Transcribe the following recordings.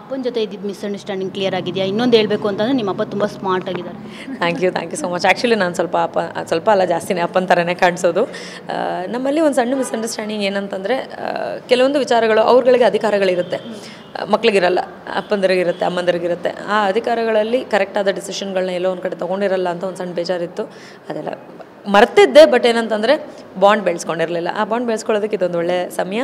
ಅಪ್ಪನ ಜೊತೆ ಇದ್ದಿದ್ದು ಮಿಸ್ಅಂಡರ್ಸ್ಟ್ಯಾಂಡಿಂಗ್ ಕ್ಲಿಯರ್ ಆಗಿದೆಯಾ? ಇನ್ನೊಂದು ಹೇಳಬೇಕು ಅಂತಂದರೆ ನಿಮ್ಮ ಅಪ್ಪ ತುಂಬ ಸ್ಮಾರ್ಟ್ ಆಗಿದ್ದಾರೆ. Thank you so much. Actually ನಾನು ಸ್ವಲ್ಪ ಅಲ್ಲ ಜಾಸ್ತಿನೇ ಅಪ್ಪನ ಥರನೇ ಕಾಣಿಸೋದು. ನಮ್ಮಲ್ಲಿ ಒಂದು ಸಣ್ಣ ಮಿಸ್ಅಂಡರ್ಸ್ಟ್ಯಾಂಡಿಂಗ್ ಏನಂತಂದರೆ, ಕೆಲವೊಂದು ವಿಚಾರಗಳು ಅವ್ರಗಳಿಗೆ ಅಧಿಕಾರಗಳಿರುತ್ತೆ, ಮಕ್ಳಿಗಿರಲ್ಲ, ಅಪ್ಪಂದರಿಗಿರುತ್ತೆ, ಅಮ್ಮಂದರಿಗಿರುತ್ತೆ. ಆ ಅಧಿಕಾರಗಳಲ್ಲಿ ಕರೆಕ್ಟಾದ ಡಿಸಿಷನ್ಗಳನ್ನ ಎಲ್ಲೋ ಒಂದು ಕಡೆ ತೊಗೊಂಡಿರಲ್ಲ ಅಂತ ಒಂದು ಸಣ್ಣ ಬೇಜಾರಿತ್ತು. ಅದೆಲ್ಲ ಮರ್ತಿದ್ದೆ. ಬಟ್ ಏನಂತಂದರೆ ಬಾಂಡ್ ಬೆಳೆಸ್ಕೊಂಡಿರಲಿಲ್ಲ. ಆ ಬಾಂಡ್ ಬೆಳೆಸ್ಕೊಳ್ಳೋದಕ್ಕೆ ಇದೊಂದು ಒಳ್ಳೆಯ ಸಮಯ.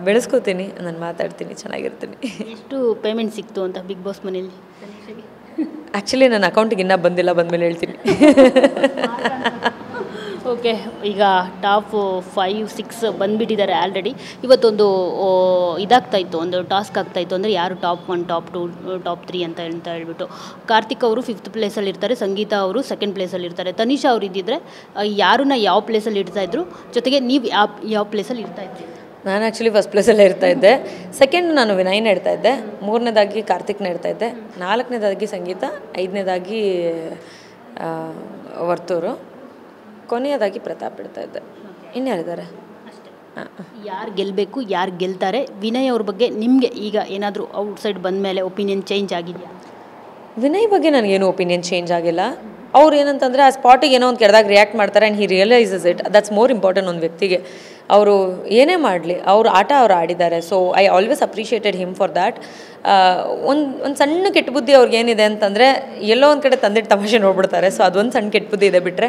ಬೆಳೆಸ್ಕೋತೀನಿ, ನಾನು ಮಾತಾಡ್ತೀನಿ, ಚೆನ್ನಾಗಿರ್ತೀನಿ. ಎಷ್ಟು ಪೇಮೆಂಟ್ ಸಿಕ್ತು ಅಂತ ಬಿಗ್ ಬಾಸ್ ಮನೇಲಿ? ಆ್ಯಕ್ಚುಲಿ ನನ್ನ ಅಕೌಂಟಿಗೆ ಇನ್ನೂ ಬಂದಿಲ್ಲ, ಬಂದಮೇಲೆ ಹೇಳ್ತೀನಿ. ಓಕೆ, ಈಗ ಟಾಪ್ 5-6 ಬಂದುಬಿಟ್ಟಿದ್ದಾರೆ ಆಲ್ರೆಡಿ. ಇವತ್ತೊಂದು ಇದಾಗ್ತಾಯಿತ್ತು, ಒಂದು ಟಾಸ್ಕ್ ಆಗ್ತಾಯಿತ್ತು. ಅಂದರೆ ಯಾರು ಟಾಪ್ 1, ಟಾಪ್ 2, ಟಾಪ್ 3 ಅಂತ ಹೇಳ್ಬಿಟ್ಟು. ಕಾರ್ತಿಕ್ ಅವರು 5th ಪ್ಲೇಸಲ್ಲಿ ಇರ್ತಾರೆ, ಸಂಗೀತ ಅವರು 2nd ಪ್ಲೇಸಲ್ಲಿ ಇರ್ತಾರೆ. ತನಿಷಾ ಅವರು ಇದ್ದಿದ್ದರೆ ಯಾರನ್ನ ಯಾವ ಪ್ಲೇಸಲ್ಲಿ ಇಡ್ತಾಯಿದ್ರು, ಜೊತೆಗೆ ನೀವು ಯಾವ ಪ್ಲೇಸಲ್ಲಿ ಇರ್ತಾಯಿದ್ರಿ? ನಾನು ಆ್ಯಕ್ಚುಲಿ ಫಸ್ಟ್ ಪ್ಲೇಸಲ್ಲೇ ಇರ್ತಾಯಿದ್ದೆ. ಸೆಕೆಂಡ್ ನಾನು ವಿನಯ್ನ ಇಡ್ತಾಯಿದ್ದೆ, 3ನೇದಾಗಿ ಕಾರ್ತಿಕ್ನ ಇಡ್ತಾಯಿದ್ದೆ, 4ನೇದಾಗಿ ಸಂಗೀತ, 5ನೇದಾಗಿ ವರ್ತೂರು, ಕೊನೆಯದಾಗಿ ಪ್ರತಾಪ್ ಇಡ್ತಾಯಿದ್ದೆ. ಇನ್ಯಾರಿದ್ದಾರೆ? ಯಾರು ಗೆಲ್ಲಬೇಕು, ಯಾರು ಗೆಲ್ತಾರೆ? ವಿನಯ್ ಅವ್ರ ಬಗ್ಗೆ ನಿಮಗೆ ಈಗ ಏನಾದರೂ ಔಟ್ಸೈಡ್ ಬಂದ ಮೇಲೆ ಒಪಿನಿಯನ್ ಚೇಂಜ್ ಆಗಿದೆಯಾ? ವಿನಯ್ ಬಗ್ಗೆ ನನಗೇನು ಒಪಿನಿಯನ್ ಚೇಂಜ್ ಆಗಿಲ್ಲ. ಅವ್ರು ಏನಂತಂದರೆ ಆ ಸ್ಪಾಟಿಗೆ ಏನೋ ಒಂದು ಕೆಡ್ದಾಗ ರಿಯಾಕ್ಟ್ ಮಾಡ್ತಾರೆ and he realises it. That's more important ಒಂದು ವ್ಯಕ್ತಿಗೆ. ಅವರು ಏನೇ ಮಾಡಲಿ, ಅವ್ರು ಆಟ ಅವ್ರು ಆಡಿದ್ದಾರೆ. So I always appreciated him for that. ಒಂದು ಸಣ್ಣ ಕೆಟ್ಟ ಬುದ್ಧಿ ಅವ್ರಿಗೇನಿದೆ ಅಂತಂದರೆ, ಎಲ್ಲೋ ಒಂದು ಕಡೆ ತಂದಿಟ್ಟು ತಮಾಷೆ ನೋಡ್ಬಿಡ್ತಾರೆ. ಸೊ ಅದೊಂದು ಸಣ್ಣ ಕೆಟ್ಟ ಬುದ್ಧಿ ಇದೆ. ಬಿಟ್ಟರೆ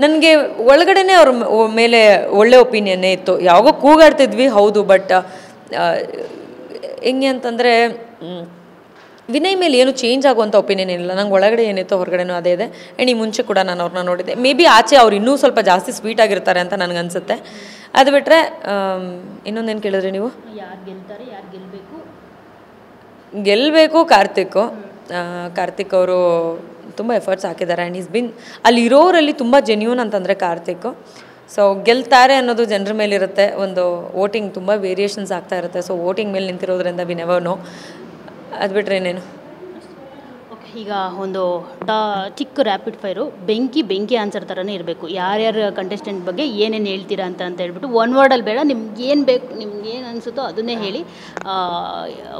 ನನಗೆ ಒಳಗಡೆನೇ ಅವ್ರ ಮೇಲೆ ಒಳ್ಳೆ ಒಪಿನಿಯನ್ನೇ ಇತ್ತು. ಯಾವಾಗೋ ಕೂಗಾಡ್ತಿದ್ವಿ ಹೌದು, ಬಟ್ ಹೆಂಗೆ ಅಂತಂದರೆ ವಿನಯ್ ಮೇಲೆ ಏನು ಚೇಂಜ್ ಆಗುವಂಥ ಒಪಿನಿಯನ್ ಇಲ್ಲ. ನಂಗೆ ಒಳಗಡೆ ಏನಿತ್ತು ಹೊರಗಡೆನೂ ಅದೇ ಇದೆ. ಆ್ಯಂಡ್ ಈ ಮುಂಚೆ ಕೂಡ ನಾನು ಅವ್ರನ್ನ ನೋಡಿದ್ದೆ. ಮೇ ಬಿ ಆಚೆ ಅವ್ರು ಇನ್ನೂ ಸ್ವಲ್ಪ ಜಾಸ್ತಿ ಸ್ವೀಟ್ ಆಗಿರ್ತಾರೆ ಅಂತ ನನಗನ್ಸುತ್ತೆ. ಅದು ಬಿಟ್ಟರೆ ಇನ್ನೊಂದೇನು ಕೇಳಿದ್ರಿ ನೀವು? ಯಾರು ಗೆಲ್ತಾರೆ, ಯಾರು ಗೆಲ್ಲಬೇಕು? ಗೆಲ್ಲಬೇಕು ಕಾರ್ತಿಕ್ ಅವರು ತುಂಬ ಎಫರ್ಟ್ಸ್ ಹಾಕಿದ್ದಾರೆ. ಆ್ಯಂಡ್ ಈಸ್ ಬಿನ್ ಅಲ್ಲಿರೋರಲ್ಲಿ ತುಂಬ ಜೆನ್ಯೂನ್ ಅಂತಂದರೆ ಕಾರ್ತಿಕ್. ಸೊ ಗೆಲ್ತಾರೆ ಅನ್ನೋದು ಜನರ ಮೇಲಿರುತ್ತೆ. ಒಂದು ವೋಟಿಂಗ್ ತುಂಬ ವೇರಿಯೇಷನ್ಸ್ ಆಗ್ತಾ ಇರುತ್ತೆ. ಸೊ ವೋಟಿಂಗ್ ಮೇಲೆ ನಿಂತಿರೋದ್ರಿಂದ ವಿ ನೆವರ್ ನೋ. ಅದು ಬಿಟ್ಟರೆ ಏನೇನು? ಓಕೆ, ಈಗ ಒಂದು ಚಿಕ್ಕ ರ್ಯಾಪಿಡ್ ಫೈರು, ಬೆಂಕಿ ಆನ್ಸರ್ ಥರನೇ ಇರಬೇಕು. ಯಾರ್ಯಾರು ಕಂಟೆಸ್ಟೆಂಟ್ ಬಗ್ಗೆ ಏನೇನು ಹೇಳ್ತೀರಾ ಅಂತ ಹೇಳ್ಬಿಟ್ಟು ಒನ್ ವರ್ಡಲ್ಲಿ ಬೇಡ, ನಿಮ್ಗೆ ಏನು ಬೇಕು, ನಿಮ್ಗೆ ಏನು ಅನಿಸುತ್ತೋ ಅದನ್ನೇ ಹೇಳಿ.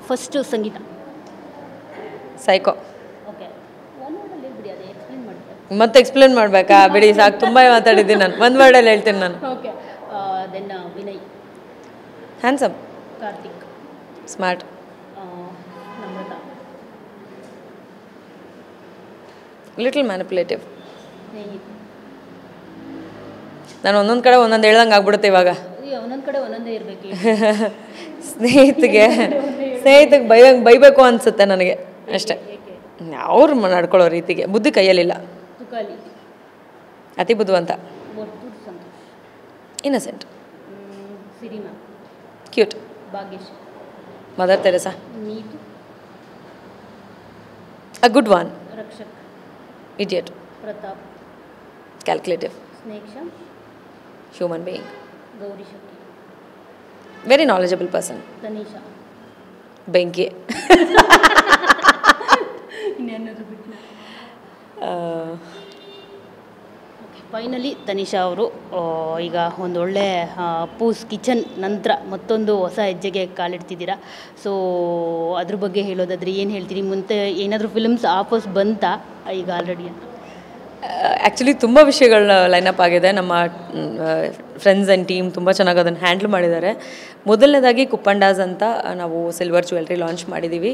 ಫಸ್ಟು ಸಂಗೀತ. ಸೈಕೋ. ಓಕೆ, ಒನ್ ವರ್ಡಲ್ಲಿ ಹೇಳ್ಬಿಡಿ, ಅದೇ ಎಕ್ಸ್ಪ್ಲೇನ್ ಮಾಡ್ತಾರೆ. ಮತ್ತೆ ಎಕ್ಸ್ಪ್ಲೇನ್ ಮಾಡಬೇಕಾ? ಬಿಡಿ ಸಾಕು, ತುಂಬ ಮಾತಾಡಿದ್ದೀನಿ ನಾನು. ಒಂದು ವರ್ಡಲ್ಲಿ ಹೇಳ್ತೀನಿ ನಾನು. Okay, then Vinay. Handsome. Karthik. Smart. Namratha. Little manipulative. Snehith. ನಾನು ಒಂದೊಂದು ಕಡೆ ಒಂದೊಂದು ಹೇಳ್ದಂಗೆ ಆಗ್ಬಿಡುತ್ತೆ ಇವಾಗ. ಒಂದೊಂದು ಕಡೆ ಒಂದೊಂದೇ ಇರಬೇಕು. ಸ್ನೇಹಿತಿಗೆ ಬೈಬೇಕು ಅನಿಸುತ್ತೆ ನನಗೆ ಅಷ್ಟೇ. ಅವ್ರು ನಡ್ಕೊಳ್ಳೋ ರೀತಿಗೆ ಬುದ್ಧಿ ಕೈಯಲ್ಲಿಲ್ಲ. ತುಕಾಲಿ. ಅತಿ ಬುದ್ಧಿವಂತ. Santosh. Innocent. Sirima. Cute. Bhagyashree. Mother Teresa. Neetu. A good one. Rakshak. Idiot. Pratap. Calculative. ಸ್ನೇಕ್ಷ. Human being. Gauri Shetty. Very knowledgeable person. Tanisha. ಬೆಂಕಿ. ಇನ್ನೇನಾದ್ರು ಬಿಟ್ಟು. ಫೈನಲಿ ತನಿಷಾ ಅವರು ಈಗ ಒಂದೊಳ್ಳೆ ಪೂಸ್ ಕಿಚನ್ ನಂತರ ಮತ್ತೊಂದು ಹೊಸ ಹೆಜ್ಜೆಗೆ ಕಾಲಿಡ್ತಿದ್ದೀರಾ. ಸೊ ಅದ್ರ ಬಗ್ಗೆ ಹೇಳೋದಾದರೆ ಏನು ಹೇಳ್ತೀರಿ? ಮುಂದೆ ಏನಾದರೂ ಫಿಲ್ಮ್ಸ್ ಆಫರ್ಸ್ ಬಂತಾ ಈಗ ಆಲ್ರೆಡಿ ಅಂತ? ಆ್ಯಕ್ಚುಲಿ ತುಂಬ ವಿಷಯಗಳನ್ನ ಲೈನಪ್ ಆಗಿದೆ. ನಮ್ಮ ಫ್ರೆಂಡ್ಸ್ ಆ್ಯಂಡ್ ಟೀಮ್ ತುಂಬ ಚೆನ್ನಾಗಿ ಅದನ್ನು ಹ್ಯಾಂಡ್ಲ್ ಮಾಡಿದ್ದಾರೆ. ಮೊದಲನೇದಾಗಿ ಕುಪ್ಪಂಡಾಸ್ ಅಂತ ನಾವು ಸಿಲ್ವರ್ ಜ್ಯುವೆಲ್ರಿ ಲಾಂಚ್ ಮಾಡಿದ್ದೀವಿ.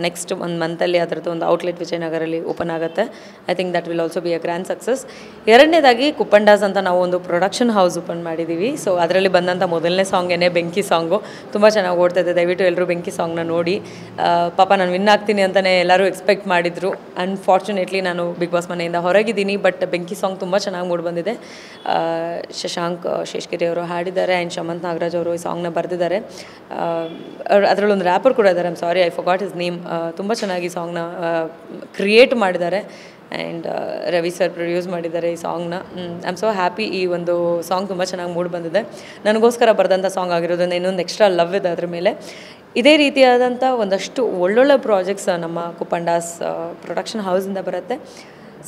ನೆಕ್ಸ್ಟ್ ಒಂದು ಮಂತಲ್ಲಿ ಅದರದ್ದು ಒಂದು ಔಟ್ಲೆಟ್ ವಿಜಯನಗರಲ್ಲಿ ಓಪನ್ ಆಗುತ್ತೆ. I think that will also be a grand success. ಎರಡನೇದಾಗಿ ಕುಪ್ಪಂಡಾಸ್ ಅಂತ ನಾವು ಒಂದು ಪ್ರೊಡಕ್ಷನ್ ಹೌಸ್ ಓಪನ್ ಮಾಡಿದ್ದೀವಿ. ಸೊ ಅದರಲ್ಲಿ ಬಂದಂಥ ಮೊದಲನೇ ಸಾಂಗೇನೆ ಬೆಂಕಿ ಸಾಂಗು ತುಂಬ ಚೆನ್ನಾಗಿ ಓಡ್ತಾಯಿದೆ. ದಯವಿಟ್ಟು ಎಲ್ಲರೂ ಬೆಂಕಿ ಸಾಂಗ್ನ ನೋಡಿ. ಪಾಪ ನಾನು ವಿನ್ ಆಗ್ತೀನಿ ಅಂತಲೇ ಎಲ್ಲರೂ ಎಕ್ಸ್ಪೆಕ್ಟ್ ಮಾಡಿದರು. ಅನ್ಫಾರ್ಚುನೇಟ್ಲಿ ನಾನು ಬಿಗ್ ಬಾಸ್ ಮನೆಯಿಂದ ಹೊರಗಿದ್ದೀನಿ. ಬಟ್ ಬೆಂಕಿ ಸಾಂಗ್ ತುಂಬ ಚೆನ್ನಾಗಿ ಮೂಡಿ ಬಂದಿದೆ. ಶಶಾಂಕ್ ಶೇಷ್ಗಿರಿ ಅವರು ಹಾಡಿದ್ದಾರೆ ಆ್ಯಂಡ್ ಶಮಂತ್ ನಾಗರಾಜ್ ಅವರು ಈ ಸಾಂಗ್ನ ಬರೆದಿದ್ದಾರೆ. ಅದರಲ್ಲೊಂದು ರ್ಯಾಪರ್ ಕೂಡ ಇದ್ದಾರೆ. I forgot his name. ತುಂಬ ಚೆನ್ನಾಗಿ ಈ ಸಾಂಗ್ನ ಕ್ರಿಯೇಟ್ ಮಾಡಿದ್ದಾರೆ ಆ್ಯಂಡ್ ರವಿ ಸರ್ ಪ್ರೊಡ್ಯೂಸ್ ಮಾಡಿದ್ದಾರೆ ಈ ಸಾಂಗ್ನ. I am so happy. ಈ ಒಂದು ಸಾಂಗ್ ತುಂಬ ಚೆನ್ನಾಗಿ ಮೂಡಿ ಬಂದಿದೆ. ನನಗೋಸ್ಕರ ಬರೆದಂಥ ಸಾಂಗ್ ಆಗಿರೋದ್ರಿಂದ ಇನ್ನೊಂದು ಎಕ್ಸ್ಟ್ರಾ ಲವ್ ಇದೆ ಅದ್ರ ಮೇಲೆ. ಇದೇ ರೀತಿಯಾದಂಥ ಒಂದಷ್ಟು ಒಳ್ಳೊಳ್ಳೆ ಪ್ರಾಜೆಕ್ಟ್ಸ್ ನಮ್ಮ ಕುಪ್ಪಂಡಾಸ್ ಪ್ರೊಡಕ್ಷನ್ ಹೌಸಿಂದ ಬರುತ್ತೆ.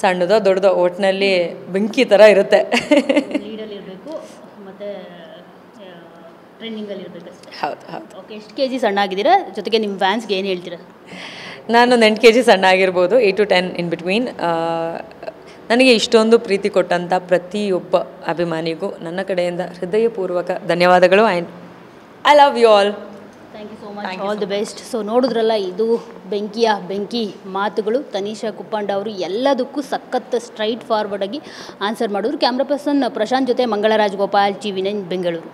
ಸಣ್ಣದೋ ದೊಡ್ಡದೋ ಒಟ್ಟಿನಲ್ಲಿ ಬೆಂಕಿ ಥರ ಇರುತ್ತೆ. ಲೀಡಲ್ಲಿ ಇರಬೇಕು ಮತ್ತು ಟ್ರೆಂಡಿಂಗಲ್ಲಿ ಇರಬೇಕಷ್ಟೇ. ಹೌದು ಹೌದು. ಓಕೆ, ಎಷ್ಟು ಕೆ ಜಿ ಸಣ್ಣ ಆಗಿದ್ದೀರಾ, ಜೊತೆಗೆ ನಿಮ್ಮ ಫ್ಯಾನ್ಸ್ಗೆ ಏನು ಹೇಳ್ತೀರಾ? ನಾನೊಂದು 8 kg ಸಣ್ಣ ಆಗಿರ್ಬೋದು, 8 to 10 ಇನ್ ಬಿಟ್ವೀನ್. ನನಗೆ ಇಷ್ಟೊಂದು ಪ್ರೀತಿ ಕೊಟ್ಟಂಥ ಪ್ರತಿಯೊಬ್ಬ ಅಭಿಮಾನಿಗೂ ನನ್ನ ಕಡೆಯಿಂದ ಹೃದಯಪೂರ್ವಕ ಧನ್ಯವಾದಗಳು. And I love you all. Thank you so much, all the best. So ನೋಡಿದ್ರಲ್ಲ, ಇದು ಬೆಂಕಿ ಮಾತುಗಳು. ತನಿಷಾ ಕುಪ್ಪಂಡ ಅವರು ಎಲ್ಲದಕ್ಕೂ ಸಖತ್ ಸ್ಟ್ರೈಟ್ ಫಾರ್ವರ್ಡ್ ಆಗಿ ಆನ್ಸರ್ ಮಾಡಿದ್ರು. ಕ್ಯಾಮ್ರಾ ಪರ್ಸನ್ ಪ್ರಶಾಂತ್ ಜೊತೆ ಮಂಗಳರಾಜ್ ಗೋಪಾಲ್, ಟಿ ವಿನೈನ್ ಬೆಂಗಳೂರು.